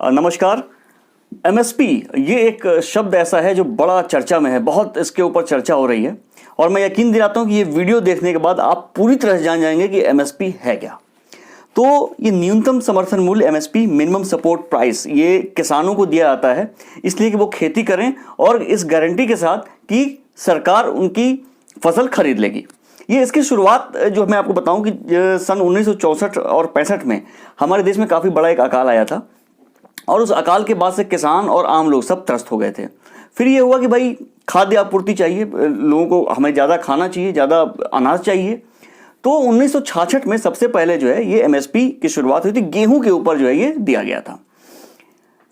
नमस्कार। एमएसपी ये एक शब्द ऐसा है जो बड़ा चर्चा में है, बहुत इसके ऊपर चर्चा हो रही है और मैं यकीन दिलाता हूं कि ये वीडियो देखने के बाद आप पूरी तरह से जान जाएंगे कि एमएसपी है क्या। तो ये न्यूनतम समर्थन मूल्य एमएसपी मिनिमम सपोर्ट प्राइस ये किसानों को दिया जाता है इसलिए कि वो खेती करें और इस गारंटी के साथ कि सरकार उनकी फसल खरीद लेगी। ये इसकी शुरुआत जो मैं आपको बताऊं कि सन 1964 और 65 में हमारे देश में काफ़ी बड़ा एक अकाल आया था और उस अकाल के बाद से किसान और आम लोग सब त्रस्त हो गए थे। फिर ये हुआ कि भाई खाद्य आपूर्ति चाहिए, लोगों को हमें ज़्यादा खाना चाहिए, ज़्यादा अनाज चाहिए। तो 1966 में सबसे पहले जो है ये एमएसपी की शुरुआत हुई थी, गेहूं के ऊपर जो है ये दिया गया था।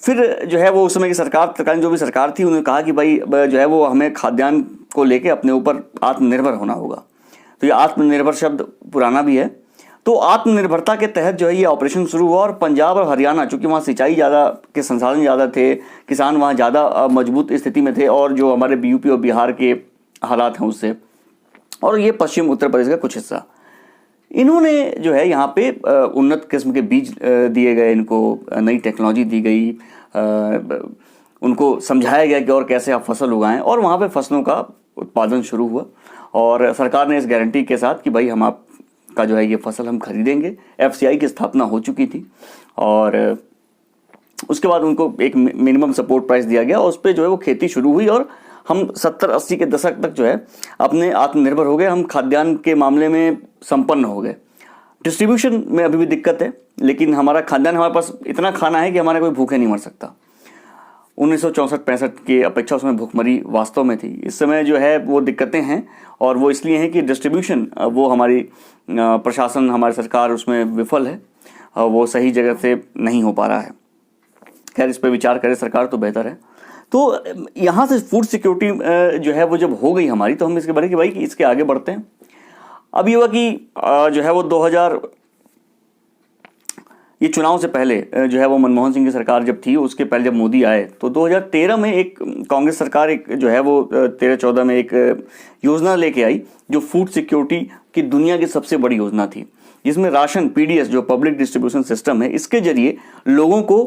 फिर जो है वो उस समय की सरकार, तत्कालीन जो भी सरकार थी, उन्होंने कहा कि भाई जो है वो हमें खाद्यान्न को लेके अपने ऊपर आत्मनिर्भर होना होगा। तो ये आत्मनिर्भर शब्द पुराना भी है। तो आत्मनिर्भरता के तहत जो है ये ऑपरेशन शुरू हुआ और पंजाब और हरियाणा, चूंकि वहाँ सिंचाई ज़्यादा के संसाधन ज़्यादा थे, किसान वहाँ ज़्यादा मजबूत स्थिति में थे और जो हमारे यूपी और बिहार के हालात हैं उससे, और ये पश्चिम उत्तर प्रदेश का कुछ हिस्सा, इन्होंने जो है यहाँ पे उन्नत किस्म के बीज दिए गए, इनको नई टेक्नोलॉजी दी गई, उनको समझाया गया कि और कैसे आप फसल उगाएं और वहाँ पे फसलों का उत्पादन शुरू हुआ। और सरकार ने इस गारंटी के साथ कि भाई हम आपका जो है ये फसल हम खरीदेंगे, एफसीआई की स्थापना हो चुकी थी और उसके बाद उनको एक मिनिमम सपोर्ट प्राइस दिया गया और उस पर जो है वो खेती शुरू हुई और हम 70-80 के दशक तक जो है अपने आत्मनिर्भर हो गए। हम खाद्यान्न के मामले में संपन्न हो गए। डिस्ट्रीब्यूशन में अभी भी दिक्कत है, लेकिन हमारा खाद्यान्न, हमारे पास इतना खाना है कि हमारा कोई भूखे नहीं मर सकता। 1964-65 की अपेक्षा उसमें भूखमरी वास्तव में थी। इस समय जो है वो दिक्कतें हैं और वो इसलिए हैं कि डिस्ट्रीब्यूशन वो हमारी प्रशासन, हमारी सरकार उसमें विफल है, वो सही जगह से नहीं हो पा रहा है। खैर, इस पर विचार करे सरकार तो बेहतर है। तो यहाँ से फूड सिक्योरिटी जो है वो जब हो गई हमारी, तो हम इसके बारे कि भाई कि इसके आगे बढ़ते हैं। अब ये हुआ कि जो है वो 2000 ये चुनाव से पहले जो है वो मनमोहन सिंह की सरकार जब थी, उसके पहले जब मोदी आए तो 2013 में एक कांग्रेस सरकार एक जो है वो 13-14 में एक योजना लेके आई जो फूड सिक्योरिटी की दुनिया की सबसे बड़ी योजना थी, जिसमें राशन पीडीएस जो पब्लिक डिस्ट्रीब्यूशन सिस्टम है, इसके जरिए लोगों को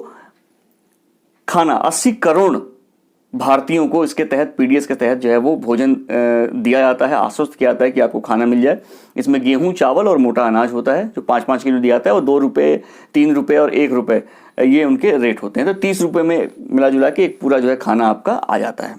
खाना 80 करोड़ भारतीयों को इसके तहत, पीडीएस के तहत जो है वो भोजन दिया जाता है, आश्वस्त किया जाता है कि आपको खाना मिल जाए। इसमें गेहूं, चावल और मोटा अनाज होता है जो 5-5 किलो दिया जाता है और 2 रुपये, 3 रुपये और 1 रुपये ये उनके रेट होते हैं। तो 30 रुपये में मिला जुला के एक पूरा जो है खाना आपका आ जाता है।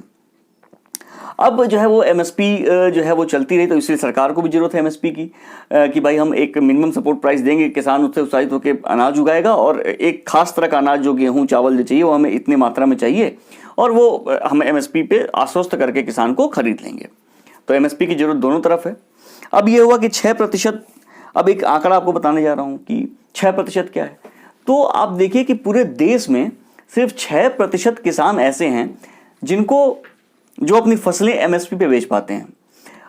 अब जो है वो एमएसपी जो है वो चलती रही, तो इसलिए सरकार को भी जरूरत है एमएसपी की कि भाई हम एक मिनिमम सपोर्ट प्राइस देंगे, किसान उससे उत्साहित होकर अनाज उगाएगा और एक खास तरह का अनाज जो गेहूं, चावल जो चाहिए वो हमें इतनी मात्रा में चाहिए और वो हम एमएसपी पे आश्वस्त करके किसान को खरीद लेंगे। तो एमएसपी की जरूरत दोनों तरफ है। अब ये हुआ कि 6%, अब एक आंकड़ा आपको बताने जा रहा हूँ कि 6% क्या है। तो आप देखिए कि पूरे देश में सिर्फ 6% किसान ऐसे हैं जो अपनी फसलें एमएसपी पे बेच पाते हैं।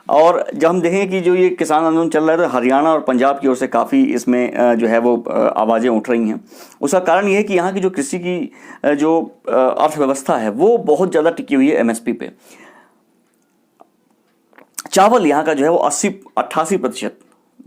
और जब हम देखें कि जो ये किसान आंदोलन चल रहा है तो हरियाणा और पंजाब की ओर से काफ़ी इसमें जो है वो आवाज़ें उठ रही हैं। उसका कारण ये है कि यहाँ की जो कृषि की जो अर्थव्यवस्था है वो बहुत ज़्यादा टिकी हुई है एमएसपी पे। चावल यहाँ का जो है वो 80-88%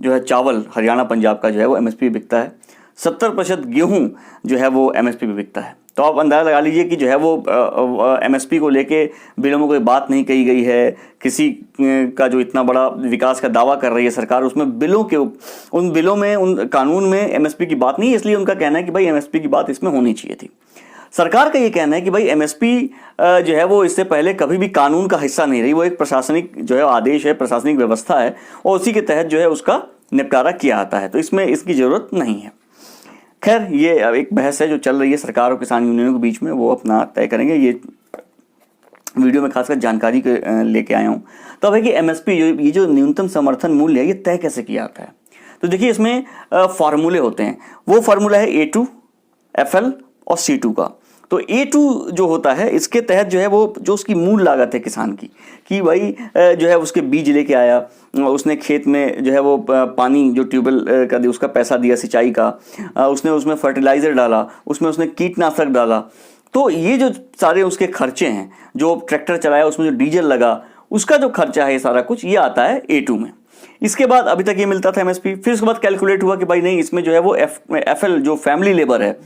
जो है चावल हरियाणा पंजाब का जो है वो एमएसपी बिकता है। 70% गेहूँ जो है वो एमएसपी पे बिकता है। तो आप अंदाज़ा लगा लीजिए कि जो है वो एमएसपी को लेके बिलों में कोई बात नहीं कही गई है। किसी का जो इतना बड़ा विकास का दावा कर रही है सरकार, उसमें उन बिलों में, उन कानून में एमएसपी की बात नहीं है। इसलिए उनका कहना है कि भाई एमएसपी की बात इसमें होनी चाहिए थी। सरकार का ये कहना है कि भाई एमएसपी जो है वो इससे पहले कभी भी कानून का हिस्सा नहीं रही, वो एक प्रशासनिक जो है आदेश है, प्रशासनिक व्यवस्था है और उसी के तहत जो है उसका निपटारा किया जाता है, तो इसमें इसकी ज़रूरत नहीं है। खैर, ये एक बहस है जो चल रही है सरकार और किसान यूनियनों के बीच में, वो अपना तय करेंगे। ये वीडियो में खासकर जानकारी लेके आया हूँ। तो अब है कि एमएसपी ये जो न्यूनतम समर्थन मूल्य है ये तय कैसे किया जाता है। तो देखिए इसमें फार्मूले होते हैं। वो फार्मूला है A2, FL और C2 का। तो A2 जो होता है इसके तहत जो है वो जो उसकी मूल लागत है किसान की, कि भाई जो है उसके बीज लेके आया, उसने खेत में जो है वो पानी जो ट्यूबवेल का उसका पैसा दिया सिंचाई का, उसने उसमें फर्टिलाइज़र डाला, उसमें उसने कीटनाशक डाला, तो ये जो सारे उसके खर्चे हैं, जो ट्रैक्टर चलाया उसमें जो डीजल लगा उसका जो खर्चा है, ये सारा कुछ ये आता है A2 में। इसके बाद अभी तक ये मिलता था एमएसपी। फिर उसके बाद कैलकुलेट हुआ कि भाई नहीं, इसमें जो है वो FL जो फैमिली लेबर है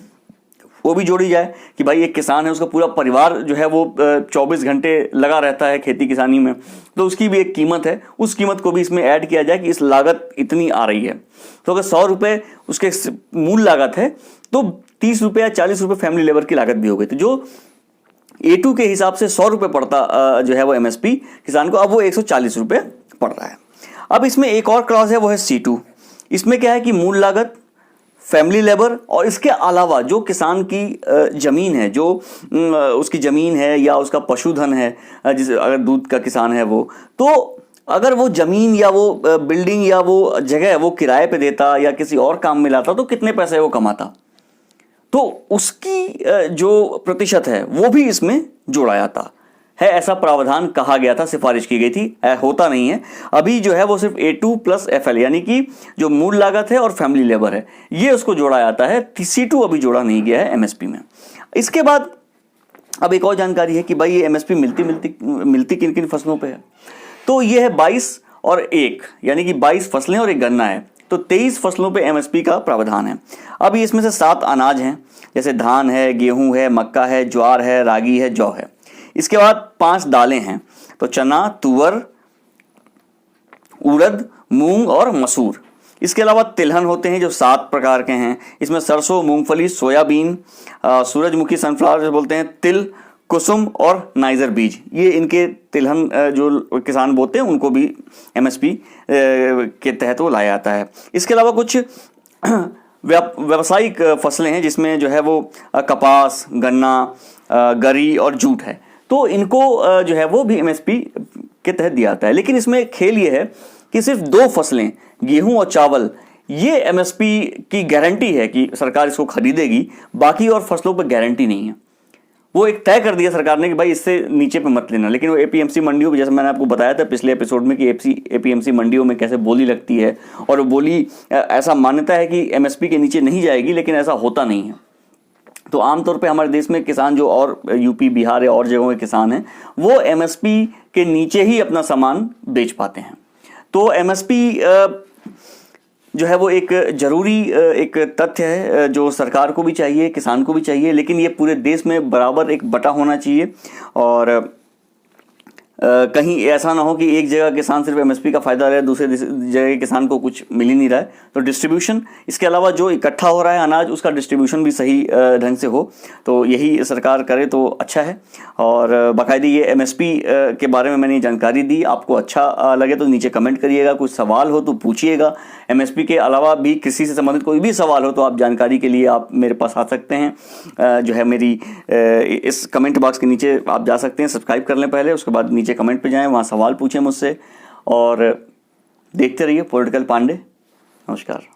वो भी जोड़ी जाए कि भाई एक किसान है, उसका पूरा परिवार जो है वो 24 घंटे लगा रहता है खेती किसानी में, तो उसकी भी एक कीमत है, उस कीमत को भी इसमें ऐड किया जाए कि इस लागत इतनी आ रही है। तो अगर 100 रुपये उसके मूल लागत है तो 30 रुपये या 40 रुपये फैमिली लेबर की लागत भी हो गई। तो जो A2 के हिसाब से 100 रुपये पड़ता जो है वो MSP किसान को, अब वो 140 रुपये पड़ रहा है। अब इसमें एक और क्लॉज है, वो है C2। इसमें क्या है कि मूल लागत, फैमिली लेबर और इसके अलावा जो किसान की ज़मीन है, जो उसकी ज़मीन है या उसका पशुधन है, जिस अगर दूध का किसान है वो, तो अगर वो ज़मीन या वो बिल्डिंग या वो जगह वो किराए पे देता या किसी और काम में लाता तो कितने पैसे वो कमाता, तो उसकी जो प्रतिशत है वो भी इसमें जोड़ा जाता है। ऐसा प्रावधान कहा गया था, सिफारिश की गई थी, होता नहीं है। अभी जो है वो सिर्फ A2 प्लस FL यानी कि जो मूल लागत है और फैमिली लेबर है ये उसको जोड़ा जाता है। C2 अभी जोड़ा नहीं गया है MSP में। इसके बाद अब एक और जानकारी है कि भाई ये MSP मिलती किन किन फसलों पे है। तो ये है 22 और 1 यानी कि 22 फसलें और एक गन्ना है, तो 23 फसलों पे MSP का प्रावधान है। अब इसमें से 7 अनाज हैं, जैसे धान है, गेहूं है, मक्का है, ज्वार है, रागी है, जौ है। इसके बाद 5 दालें हैं, तो चना, तुअर, उड़द, मूंग और मसूर। इसके अलावा तिलहन होते हैं जो 7 प्रकार के हैं। इसमें सरसों, मूंगफली, सोयाबीन, सूरजमुखी, सनफ्लावर बोलते हैं, तिल, कुसुम और नाइजर बीज, ये इनके तिलहन जो किसान बोते हैं उनको भी MSP के तहत वो लाया जाता है। इसके अलावा कुछ व्यावसायिक फसलें हैं जिसमें जो है वो कपास, गन्ना, गरी और जूट है, तो इनको जो है वो भी MSP के तहत दिया जाता है। लेकिन इसमें खेल ये है कि सिर्फ 2 फसलें, गेहूं और चावल, ये MSP की गारंटी है कि सरकार इसको खरीदेगी, बाकी और फसलों पर गारंटी नहीं है। वो एक तय कर दिया सरकार ने कि भाई इससे नीचे पे मत लेना, लेकिन वो APMC मंडियों पे, जैसे मैंने आपको बताया था पिछले एपिसोड में कि APMC मंडियों में कैसे बोली लगती है, और वो बोली ऐसा मान्यता है कि MSP के नीचे नहीं जाएगी, लेकिन ऐसा होता नहीं है। तो आमतौर पे हमारे देश में किसान जो और यूपी, बिहार या और जगहों के किसान हैं वो MSP के नीचे ही अपना सामान बेच पाते हैं। तो MSP जो है वो एक जरूरी एक तथ्य है जो सरकार को भी चाहिए, किसान को भी चाहिए, लेकिन ये पूरे देश में बराबर एक बटा होना चाहिए। और कहीं ऐसा ना हो कि एक जगह किसान सिर्फ MSP का फायदा रहे, दूसरे जगह किसान को कुछ मिल ही नहीं रहा है। तो डिस्ट्रीब्यूशन, इसके अलावा जो इकट्ठा हो रहा है अनाज, उसका डिस्ट्रीब्यूशन भी सही ढंग से हो, तो यही सरकार करे तो अच्छा है। और बाकायदे ये MSP के बारे में मैंने जानकारी दी, आपको अच्छा लगे तो नीचे कमेंट करिएगा, कुछ सवाल हो तो पूछिएगा। MSP के अलावा भी कृषि से संबंधित कोई भी सवाल हो तो आप जानकारी के लिए आप मेरे पास आ सकते हैं। जो है मेरी इस कमेंट बॉक्स के नीचे आप जा सकते हैं, सब्सक्राइब कर लें पहले, उसके बाद नीचे कमेंट पे जाएं, वहाँ सवाल पूछें मुझसे, और देखते रहिए पॉलिटिकल पांडे। नमस्कार।